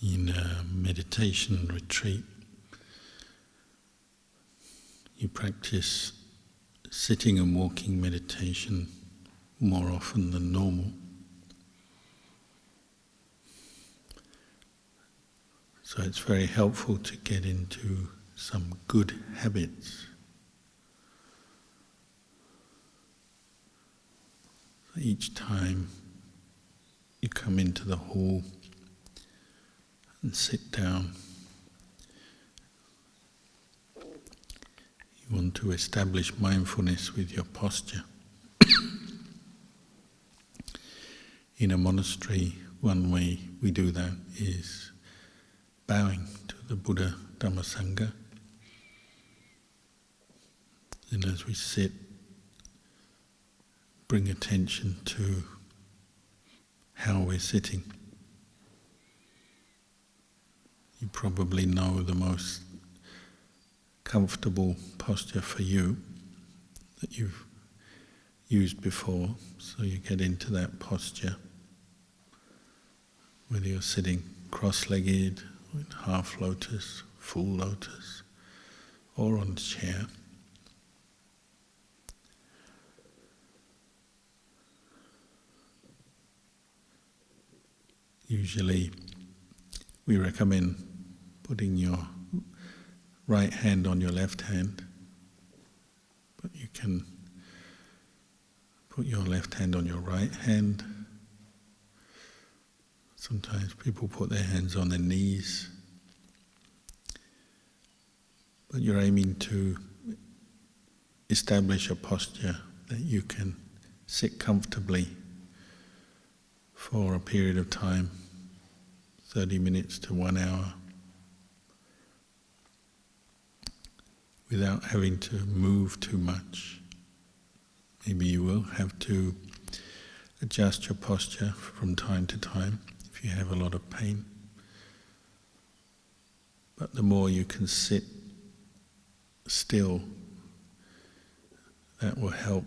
In a meditation retreat, you practice sitting and walking meditation more often than normal. So it's very helpful to get into some good habits. Each time you come into the hall and sit down, you want to establish mindfulness with your posture. In a monastery, one way we do that is bowing to the Buddha Dhamma Sangha. And as we sit, bring attention to how we're sitting. You probably know the most comfortable posture for you that you've used before, so you get into that posture, whether you're sitting cross-legged, or in half lotus, full lotus, or on a chair. Usually we recommend putting your right hand on your left hand, but you can put your left hand on your right hand. Sometimes people put their hands on their knees, but you're aiming to establish a posture that you can sit comfortably for a period of time, 30 minutes to 1 hour, without having to move too much. Maybe you will have to adjust your posture from time to time if you have a lot of pain. But the more you can sit still, that will help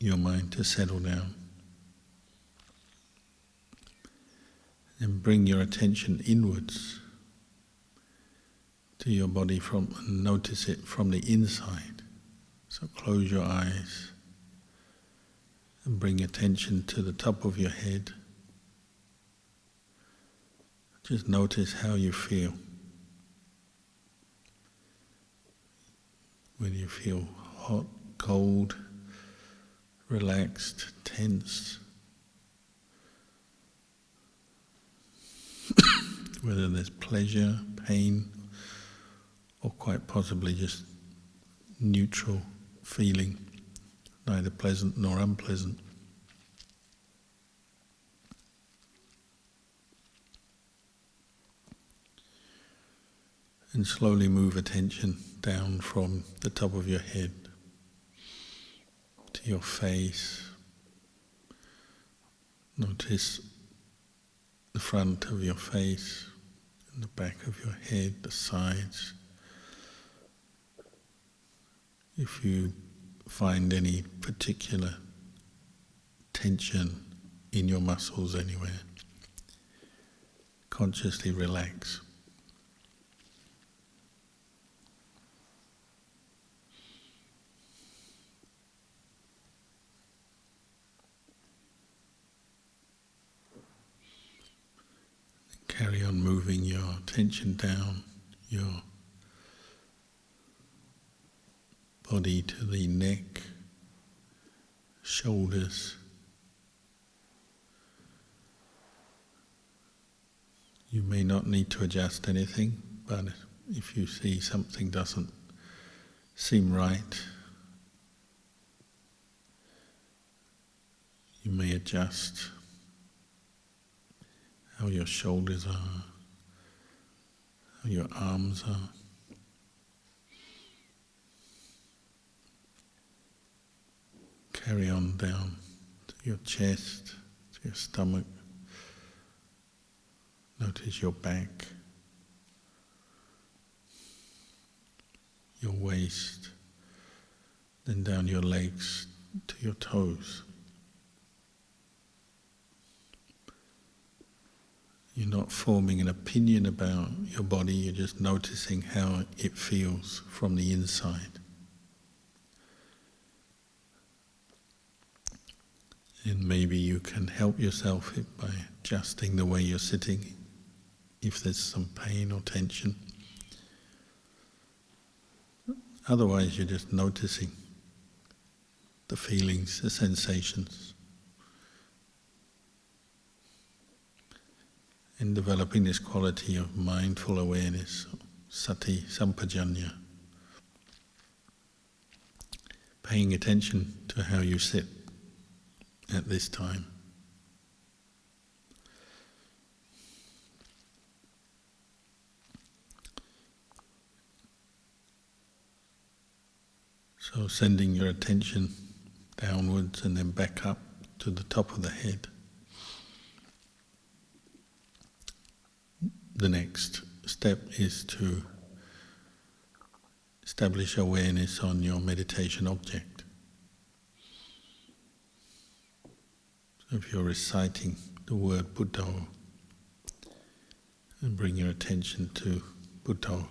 your mind to settle down. And bring your attention inwards to your body and notice it from the inside. So close your eyes and bring attention to the top of your head. Just notice how you feel. Whether you feel hot, cold, relaxed, tense. Whether there's pleasure, pain, or quite possibly just neutral feeling, neither pleasant nor unpleasant. And slowly move attention down from the top of your head to your face. Notice the front of your face, and the back of your head, the sides. If you find any particular tension in your muscles anywhere, consciously relax. Carry on moving your attention down your body to the neck, shoulders. You may not need to adjust anything, but if you see something doesn't seem right, you may adjust how your shoulders are, how your arms are. Carry on down to your chest, to your stomach. Notice your back, your waist, then down your legs to your toes. You're not forming an opinion about your body, you're just noticing how it feels from the inside. And maybe you can help yourself by adjusting the way you're sitting, if there's some pain or tension. Otherwise, you're just noticing the feelings, the sensations, and developing this quality of mindful awareness, sati sampajanya, paying attention to how you sit at this time. So sending your attention downwards and then back up to the top of the head. The next step is to establish awareness on your meditation object. So if you're reciting the word Buddha, and bring your attention to Buddha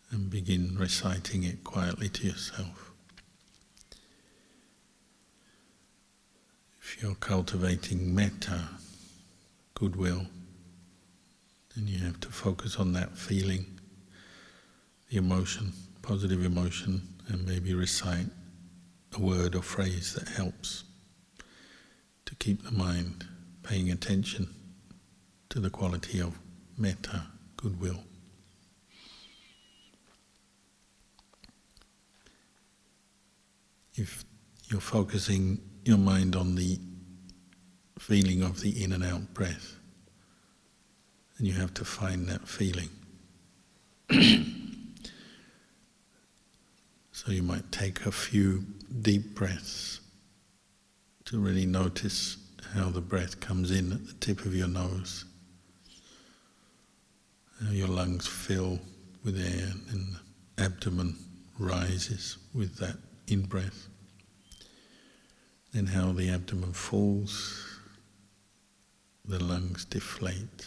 and begin reciting it quietly to yourself. If you're cultivating metta, goodwill, then you have to focus on that feeling, the emotion, positive emotion, and maybe recite a word or phrase that helps to keep the mind paying attention to the quality of metta, goodwill. If you're focusing your mind on the feeling of the in and out breath, then you have to find that feeling. So you might take a few deep breaths to really notice how the breath comes in at the tip of your nose, how your lungs fill with air and the abdomen rises with that in-breath. Then how the abdomen falls, the lungs deflate,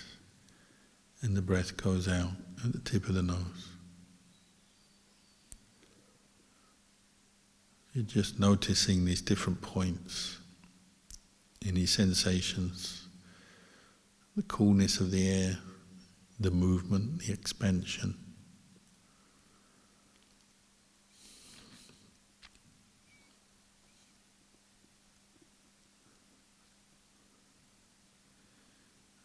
and the breath goes out at the tip of the nose. You're just noticing these different points, any sensations, the coolness of the air, the movement, the expansion.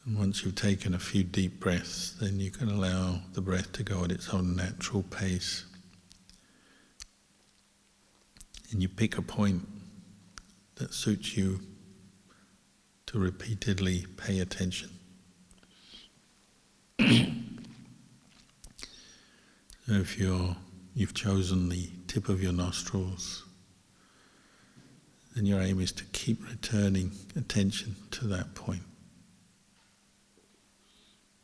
And once you've taken a few deep breaths, then you can allow the breath to go at its own natural pace. And you pick a point that suits you to repeatedly pay attention. So if you've chosen the tip of your nostrils, then your aim is to keep returning attention to that point,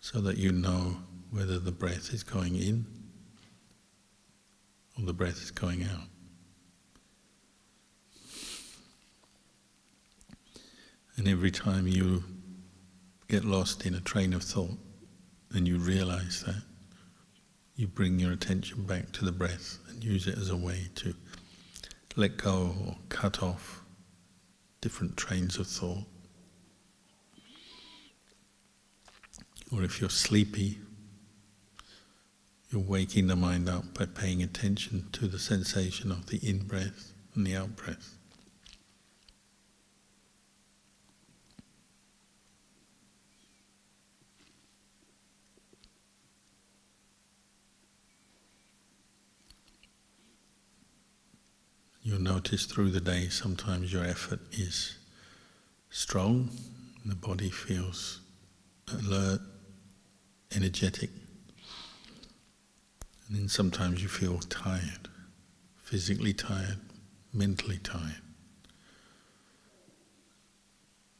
so that you know whether the breath is going in or the breath is going out. And every time you get lost in a train of thought and you realize that, you bring your attention back to the breath and use it as a way to let go or cut off different trains of thought. Or if you're sleepy, you're waking the mind up by paying attention to the sensation of the in-breath and the out-breath. You'll notice through the day sometimes your effort is strong, and the body feels alert, energetic. And then sometimes you feel tired, physically tired, mentally tired.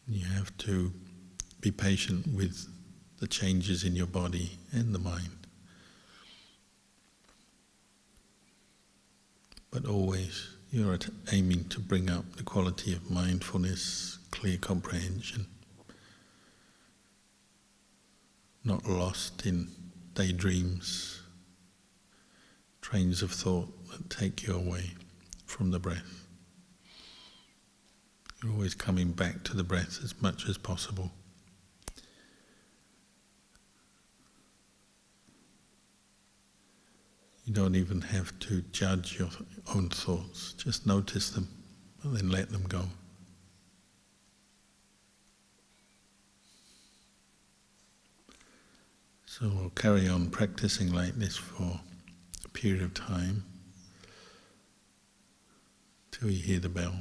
You have to be patient with the changes in your body and the mind. But always you're aiming to bring up the quality of mindfulness, clear comprehension. not lost in daydreams, trains of thought that take you away from the breath. You're always coming back to the breath as much as possible. You don't even have to judge your own thoughts, just notice them and then let them go. So we'll carry on practicing like this for a period of time till you hear the bell.